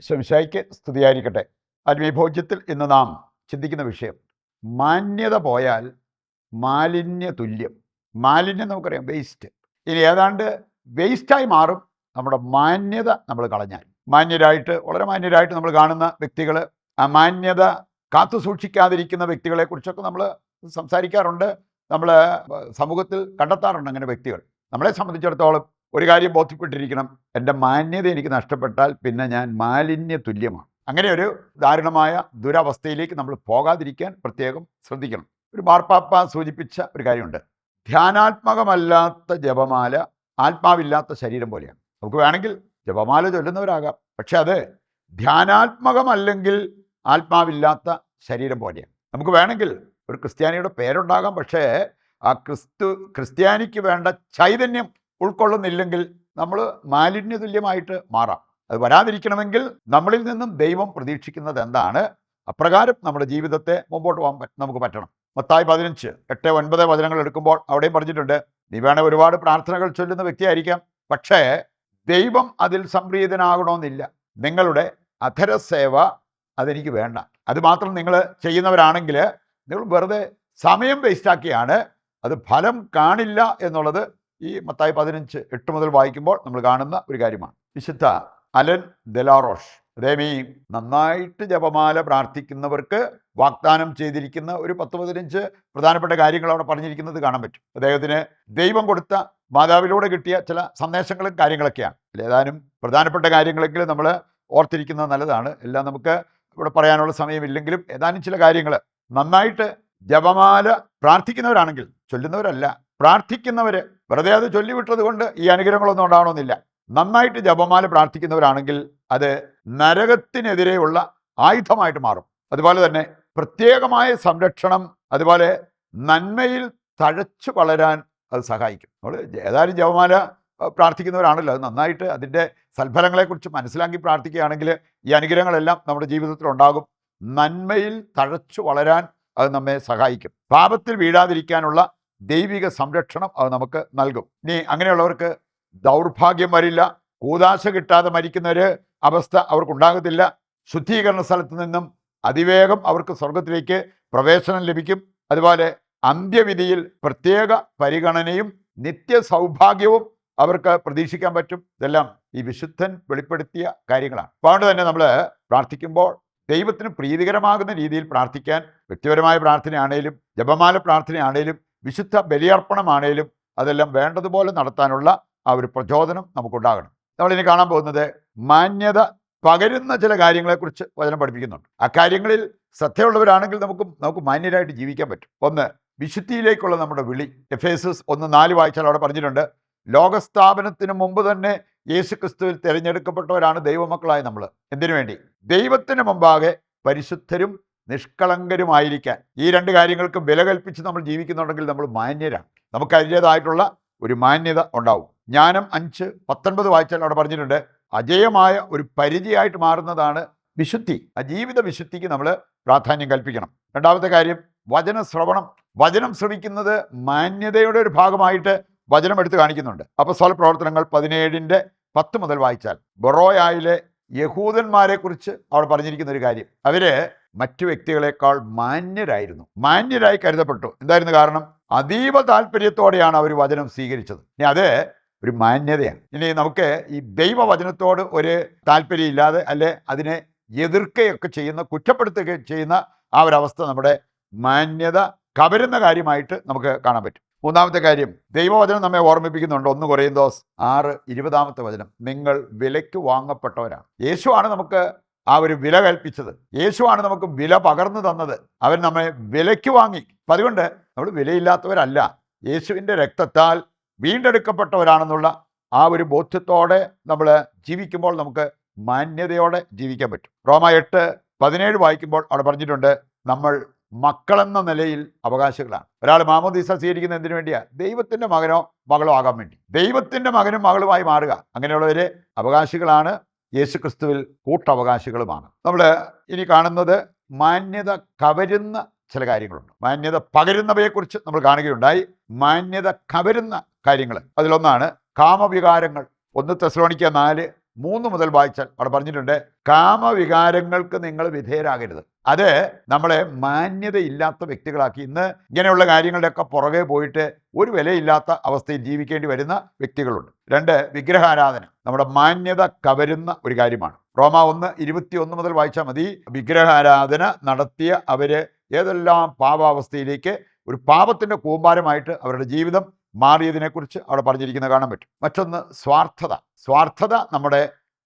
ശംശായിക്ക് സ്തുതിയായിരിക്കട്ടെ. ആത്മീയഭോജ്യത്തിൽ ഇന്ന് നാം ചിന്തിക്കുന്ന വിഷയം, മാന്യത പോയാൽ മാലിന്യ തുല്യം. മാലിന്യം നമുക്കറിയാം, വേസ്റ്റ്. ഇനി ഏതാണ്ട് വേസ്റ്റായി മാറും നമ്മുടെ മാന്യത നമ്മൾ കളഞ്ഞാൽ. മാന്യരായിട്ട്, വളരെ മാന്യരായിട്ട് നമ്മൾ കാണുന്ന വ്യക്തികൾ, ആ മാന്യത കാത്തു സൂക്ഷിക്കാതിരിക്കുന്ന വ്യക്തികളെക്കുറിച്ചൊക്കെ നമ്മൾ സംസാരിക്കാറുണ്ട്. നമ്മൾ സമൂഹത്തിൽ കണ്ടെത്താറുണ്ട് അങ്ങനെ വ്യക്തികൾ. നമ്മളെ സംബന്ധിച്ചിടത്തോളം ഒരു കാര്യം ബോധ്യപ്പെട്ടിരിക്കണം, എൻ്റെ മാന്യത എനിക്ക് നഷ്ടപ്പെട്ടാൽ പിന്നെ ഞാൻ മാലിന്യ തുല്യമാണ്. അങ്ങനെ ഒരു ദാരുണമായ ദുരവസ്ഥയിലേക്ക് നമ്മൾ പോകാതിരിക്കാൻ പ്രത്യേകം ശ്രദ്ധിക്കണം. ഒരു മാർപ്പാപ്പ സൂചിപ്പിച്ച ഒരു കാര്യമുണ്ട്, ധ്യാനാത്മകമല്ലാത്ത ജപമാല ആത്മാവില്ലാത്ത ശരീരം പോലെയാണ്. നമുക്ക് വേണമെങ്കിൽ ജപമാല ചൊല്ലുന്നവരാകാം, പക്ഷെ അത് ധ്യാനാത്മകമല്ലെങ്കിൽ ആത്മാവില്ലാത്ത ശരീരം പോലെയാണ്. നമുക്ക് വേണമെങ്കിൽ ഒരു ക്രിസ്ത്യാനിയുടെ പേരുണ്ടാകാം, പക്ഷേ ആ ക്രിസ്ത്യാനിക്ക് വേണ്ട ചൈതന്യം ഉൾക്കൊള്ളുന്നില്ലെങ്കിൽ നമ്മൾ മാലിന്യതുല്യമായിട്ട് മാറാം. അത് വരാതിരിക്കണമെങ്കിൽ നമ്മളിൽ നിന്നും ദൈവം പ്രതീക്ഷിക്കുന്നത് എന്താണ്, അപ്രകാരം നമ്മുടെ ജീവിതത്തെ മുമ്പോട്ട് പോകാൻ നമുക്ക് പറ്റണം. മത്തായി 15, 8, 9 വചനങ്ങൾ എടുക്കുമ്പോൾ അവിടെയും പറഞ്ഞിട്ടുണ്ട്, നീ വേണേൽ ഒരുപാട് പ്രാർത്ഥനകൾ ചൊല്ലുന്ന വ്യക്തിയായിരിക്കാം, പക്ഷേ ദൈവം അതിൽ സംപ്രീതനാകണമെന്നില്ല. നിങ്ങളുടെ അധരസേവ അതെനിക്ക് വേണ്ട. അതുമാത്രം നിങ്ങൾ ചെയ്യുന്നവരാണെങ്കിൽ നിങ്ങൾ വെറുതെ സമയം വേസ്റ്റാക്കിയാണ്, അത് ഫലം കാണില്ല എന്നുള്ളത് ഈ മത്തായി 15, 8 മുതൽ വായിക്കുമ്പോൾ നമ്മൾ കാണുന്ന ഒരു കാര്യമാണ്. വിശുദ്ധ അലൻ ദെലാറോഷ് അദ്ദേഹം ഈ നന്നായിട്ട് ജപമാല പ്രാർത്ഥിക്കുന്നവർക്ക് വാഗ്ദാനം ചെയ്തിരിക്കുന്ന ഒരു 10-15 പ്രധാനപ്പെട്ട കാര്യങ്ങൾ അവിടെ പറഞ്ഞിരിക്കുന്നത് കാണാൻ പറ്റും. അദ്ദേഹത്തിന് ദൈവം കൊടുത്ത മാതാവിലൂടെ കിട്ടിയ ചില സന്ദേശങ്ങളും കാര്യങ്ങളൊക്കെയാണ്. ഏതാനും പ്രധാനപ്പെട്ട കാര്യങ്ങളെങ്കിലും നമ്മൾ ഓർത്തിരിക്കുന്നത് നല്ലതാണ്. എല്ലാം നമുക്ക് ഇവിടെ പറയാനുള്ള സമയമില്ലെങ്കിലും ഏതാനും ചില കാര്യങ്ങൾ, നന്നായിട്ട് ജപമാല പ്രാർത്ഥിക്കുന്നവരാണെങ്കിൽ, ചൊല്ലുന്നവരല്ല, പ്രാർത്ഥിക്കുന്നവർ വെറുതെ അത് ചൊല്ലിവിട്ടത് കൊണ്ട് ഈ അനുഗ്രഹങ്ങളൊന്നും ഉണ്ടാവണമെന്നില്ല. നന്നായിട്ട് ജപമാല പ്രാർത്ഥിക്കുന്നവരാണെങ്കിൽ അത് നരകത്തിനെതിരെയുള്ള ആയുധമായിട്ട് മാറും. അതുപോലെ തന്നെ പ്രത്യേകമായ സംരക്ഷണം, അതുപോലെ നന്മയിൽ തഴച്ചു വളരാൻ അത് സഹായിക്കും. നമ്മൾ ഏതായാലും ജപമാല പ്രാർത്ഥിക്കുന്നവരാണല്ലോ, അത് നന്നായിട്ട് അതിൻ്റെ സൽഫലങ്ങളെക്കുറിച്ച് മനസ്സിലാക്കി പ്രാർത്ഥിക്കുകയാണെങ്കിൽ ഈ അനുഗ്രഹങ്ങളെല്ലാം നമ്മുടെ ജീവിതത്തിൽ ഉണ്ടാകും. നന്മയിൽ തഴച്ചു വളരാൻ അത് നമ്മെ സഹായിക്കും. പാപത്തിൽ വീഴാതിരിക്കാനുള്ള ദൈവിക സംരക്ഷണം അത് നമുക്ക് നൽകും. ഇനി അങ്ങനെയുള്ളവർക്ക് ദൗർഭാഗ്യം വരില്ല, കൂദാശ കിട്ടാതെ മരിക്കുന്നൊരു അവസ്ഥ അവർക്കുണ്ടാകത്തില്ല. ശുദ്ധീകരണ സ്ഥലത്ത് നിന്നും അതിവേഗം അവർക്ക് സ്വർഗത്തിലേക്ക് പ്രവേശനം ലഭിക്കും. അതുപോലെ അന്ത്യവിധിയിൽ പ്രത്യേക പരിഗണനയും നിത്യ സൗഭാഗ്യവും അവർക്ക് പ്രതീക്ഷിക്കാൻ പറ്റും. ഇതെല്ലാം ഈ വിശുദ്ധൻ വെളിപ്പെടുത്തിയ കാര്യങ്ങളാണ്. അതുകൊണ്ട് തന്നെ നമ്മൾ പ്രാർത്ഥിക്കുമ്പോൾ ദൈവത്തിന് പ്രീതികരമാകുന്ന രീതിയിൽ പ്രാർത്ഥിക്കാൻ, വ്യക്തിപരമായ പ്രാർത്ഥനയാണേലും ജപമാല പ്രാർത്ഥനയാണേലും വിശുദ്ധ ബലിയർപ്പണമാണേലും അതെല്ലാം വേണ്ടതുപോലെ നടത്താനുള്ള ആ ഒരു പ്രചോദനം നമുക്കുണ്ടാകണം. നമ്മളിനി കാണാൻ പോകുന്നത് മാന്യത പകരുന്ന ചില കാര്യങ്ങളെക്കുറിച്ച് വചനം പഠിപ്പിക്കുന്നുണ്ട്. ആ കാര്യങ്ങളിൽ ശ്രദ്ധയുള്ളവരാണെങ്കിൽ നമുക്ക് മാന്യരായിട്ട് ജീവിക്കാൻ പറ്റും. ഒന്ന്, വിശുദ്ധിയിലേക്കുള്ള നമ്മുടെ വിളി. എഫേസസ് 1:4 വായിച്ചാൽ അവിടെ പറഞ്ഞിട്ടുണ്ട്, ലോകസ്ഥാപനത്തിന് മുമ്പ് തന്നെ യേശുക്രിസ്തുവിൽ തിരഞ്ഞെടുക്കപ്പെട്ടവരാണ് ദൈവമക്കളായ നമ്മൾ. എന്തിനു വേണ്ടി? ദൈവത്തിന് മുമ്പാകെ പരിശുദ്ധരും നിഷ്കളങ്കരുമായിരിക്കാൻ. ഈ രണ്ട് കാര്യങ്ങൾക്ക് വില കൽപ്പിച്ച് നമ്മൾ ജീവിക്കുന്നുണ്ടെങ്കിൽ നമ്മൾ മാന്യരാണ്. നമുക്ക് അതിൻ്റേതായിട്ടുള്ള ഒരു മാന്യത ഉണ്ടാവും. ജ്ഞാനം 5:19 വായിച്ചാൽ അവിടെ പറഞ്ഞിട്ടുണ്ട്, അജേയമായ ഒരു പരിചയമായിട്ട് മാറുന്നതാണ് വിശുദ്ധി. ആ ജീവിത വിശുദ്ധിക്ക് നമ്മൾ പ്രാധാന്യം കൽപ്പിക്കണം. രണ്ടാമത്തെ കാര്യം, വചന ശ്രവണം. വചനം ശ്രവിക്കുന്നത് മാന്യതയുടെ ഒരു ഭാഗമായിട്ട് വചനം എടുത്ത് കാണിക്കുന്നുണ്ട്. അപ്പോസ്തല പ്രവർത്തനങ്ങൾ 17:10 മുതൽ വായിച്ചാൽ ബൊറോയായിലെ യഹൂദന്മാരെ കുറിച്ച് അവിടെ പറഞ്ഞിരിക്കുന്ന ഒരു കാര്യം, അവര് മറ്റു വ്യക്തികളെക്കാൾ മാന്യരായിരുന്നു, മാന്യരായി കരുതപ്പെട്ടു. എന്തായിരുന്നു കാരണം? അതീവ താല്പര്യത്തോടെയാണ് അവർ വചനം സ്വീകരിച്ചത്. ഇനി അത് ഒരു മാന്യതയാണ്. ഇനി നമുക്ക് ഈ ദൈവവചനത്തോട് ഒരു താല്പര്യം ഇല്ലാതെ, അല്ലെ അതിനെ എതിർക്കുകയൊക്കെ ചെയ്യുന്ന, കുറ്റപ്പെടുത്തുകയൊക്കെ ചെയ്യുന്ന ആ ഒരവസ്ഥ നമ്മുടെ മാന്യത കവരുന്ന കാര്യമായിട്ട് നമുക്ക് കാണാൻ പറ്റും. മൂന്നാമത്തെ കാര്യം, ദൈവവചനം നമ്മെ ഓർമ്മിപ്പിക്കുന്നുണ്ട്. 1 കൊരിന്തോസ് 6:20 വചനം, നിങ്ങൾ വിലയ്ക്ക് വാങ്ങപ്പെട്ടവരാണ്. യേശുവാണ് നമുക്ക് ആ ഒരു വില കൽപ്പിച്ചത്. യേശുവാണ് നമുക്ക് വില പകർന്നു തന്നത്. അവൻ നമ്മെ വിലയ്ക്ക് വാങ്ങി. അപ്പം അതുകൊണ്ട് നമ്മൾ വിലയില്ലാത്തവരല്ല, യേശുവിൻ്റെ രക്തത്താൽ വീണ്ടെടുക്കപ്പെട്ടവരാണെന്നുള്ള ആ ഒരു ബോധ്യത്തോടെ നമ്മൾ ജീവിക്കുമ്പോൾ നമുക്ക് മാന്യതയോടെ ജീവിക്കാൻ പറ്റും. റോമ 8:17 വായിക്കുമ്പോൾ അവിടെ പറഞ്ഞിട്ടുണ്ട്, നമ്മൾ മക്കളെന്ന നിലയിൽ അവകാശികളാണ്. ഒരാൾ മാമോദീസ സ്വീകരിക്കുന്ന എന്തിനു വേണ്ടിയാ? ദൈവത്തിൻ്റെ മകനോ മകളോ ആകാൻ വേണ്ടി. ദൈവത്തിൻ്റെ മകനും മകളുമായി മാറുക. അങ്ങനെയുള്ളവർ അവകാശികളാണ്, യേശുക്രിസ്തുവിൽ കൂട്ടവകാശികളുമാണ്. നമ്മൾ ഇനി കാണുന്നത് മാന്യത കവരുന്ന ചില കാര്യങ്ങളുണ്ട്. മാന്യത പകരുന്നവയെക്കുറിച്ച് നമ്മൾ കാണുകയുണ്ടായി. മാന്യത കവരുന്ന കാര്യങ്ങൾ, അതിലൊന്നാണ് കാമവികാരങ്ങൾ. 1 തെസ്സലോനിക്ക 3 മുതൽ വായിച്ചാൽ അവിടെ പറഞ്ഞിട്ടുണ്ട്, കാമവികാരങ്ങൾക്ക് നിങ്ങൾ വിധേയരാകരുത്. അത് നമ്മളെ മാന്യതയില്ലാത്ത വ്യക്തികളാക്കി. ഇന്ന് ഇങ്ങനെയുള്ള കാര്യങ്ങളുടെയൊക്കെ പുറകെ പോയിട്ട് ഒരു വിലയില്ലാത്ത അവസ്ഥയിൽ ജീവിക്കേണ്ടി വരുന്ന വ്യക്തികളുണ്ട്. 2, വിഗ്രഹാരാധന നമ്മുടെ മാന്യത കവരുന്ന ഒരു കാര്യമാണ്. റോമ 1:21 മുതൽ വായിച്ചാൽ മതി. വിഗ്രഹാരാധന നടത്തിയ അവര് ഏതെല്ലാം പാപാവസ്ഥയിലേക്ക്, ഒരു പാപത്തിന്റെ കൂമ്പാരമായിട്ട് അവരുടെ ജീവിതം മാറിയതിനെക്കുറിച്ച് അവിടെ പറഞ്ഞിരിക്കുന്നത് കാണാൻ പറ്റും. മറ്റൊന്ന് സ്വാർത്ഥത നമ്മുടെ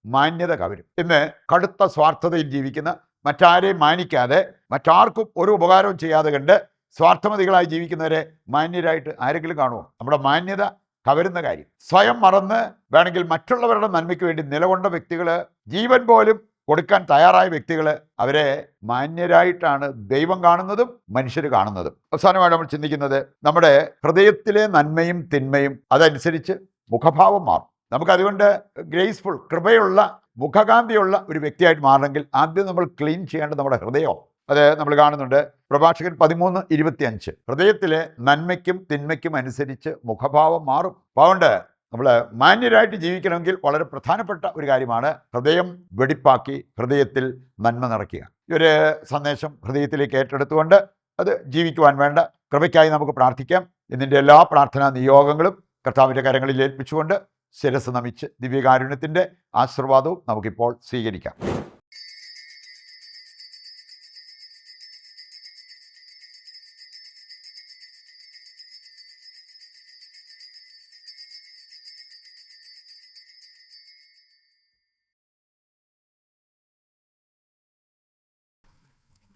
മാന്യത കവരും. ഇന്ന് കടുത്ത സ്വാർത്ഥതയിൽ ജീവിക്കുന്ന, മറ്റാരെയും മാനിക്കാതെ, മറ്റാർക്കും ഒരു ഉപകാരവും ചെയ്യാതെ കണ്ട് സ്വാർത്ഥമതികളായി ജീവിക്കുന്നവരെ മാന്യരായിട്ട് ആരെങ്കിലും കാണുമോ? നമ്മുടെ മാന്യത കവരുന്ന കാര്യം. സ്വയം മറന്ന് വേണമെങ്കിൽ മറ്റുള്ളവരുടെ നന്മയ്ക്ക് വേണ്ടി നിലകൊണ്ട വ്യക്തികൾ, ജീവൻ പോലും കൊടുക്കാൻ തയ്യാറായ വ്യക്തികൾ, അവരെ മാന്യരായിട്ടാണ് ദൈവം കാണുന്നതും മനുഷ്യർ കാണുന്നതും. അവസാനമായിട്ട് നമ്മൾ ചിന്തിക്കുന്നത്, നമ്മുടെ ഹൃദയത്തിലെ നന്മയും തിന്മയും അതനുസരിച്ച് മുഖഭാവം മാറും. നമുക്കതുകൊണ്ട് ഗ്രേസ്ഫുൾ, കൃപയുള്ള, മുഖകാന്തിയുള്ള ഒരു വ്യക്തിയായിട്ട് മാറണമെങ്കിൽ ആദ്യം നമ്മൾ ക്ലീൻ ചെയ്യേണ്ടത് നമ്മുടെ ഹൃദയം. അത് നമ്മൾ കാണുന്നുണ്ട്. പ്രഭാഷകൻ 13:25, ഹൃദയത്തിലെ നന്മയ്ക്കും തിന്മയ്ക്കും അനുസരിച്ച് മുഖഭാവം മാറും. അതുകൊണ്ട് നമ്മൾ മാന്യരായിട്ട് ജീവിക്കണമെങ്കിൽ വളരെ പ്രധാനപ്പെട്ട ഒരു കാര്യമാണ് ഹൃദയം വെടിപ്പാക്കി ഹൃദയത്തിൽ നന്മ നിറയ്ക്കുക. ഈ ഒരു സന്ദേശം ഹൃദയത്തിലേക്ക് ഏറ്റെടുത്തുകൊണ്ട് അത് ജീവിക്കുവാൻ വേണ്ട കൃപയ്ക്കായി നമുക്ക് പ്രാർത്ഥിക്കാം. ഇതിൻ്റെ എല്ലാ പ്രാർത്ഥനാ നിയോഗങ്ങളും കർത്താവിൻ്റെ കരങ്ങളിൽ ഏൽപ്പിച്ചുകൊണ്ട് ശിരസ് നമിച്ച് ദിവ്യകാരുണ്യത്തിൻ്റെ ആശീർവാദവും നമുക്കിപ്പോൾ സ്വീകരിക്കാം.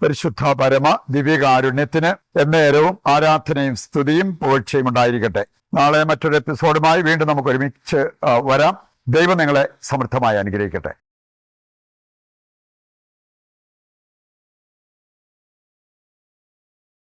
പരിശുദ്ധ പരമ ദിവ്യകാരുണ്യത്തിന് എന്നേരവും ആരാധനയും സ്തുതിയും പുകഴ്ചയും ഉണ്ടായിരിക്കട്ടെ. നാളെ മറ്റൊരു എപ്പിസോഡുമായി വീണ്ടും നമുക്ക് ഒരുമിച്ച് വരാം. ദൈവം നിങ്ങളെ സമൃദ്ധമായി അനുഗ്രഹിക്കട്ടെ.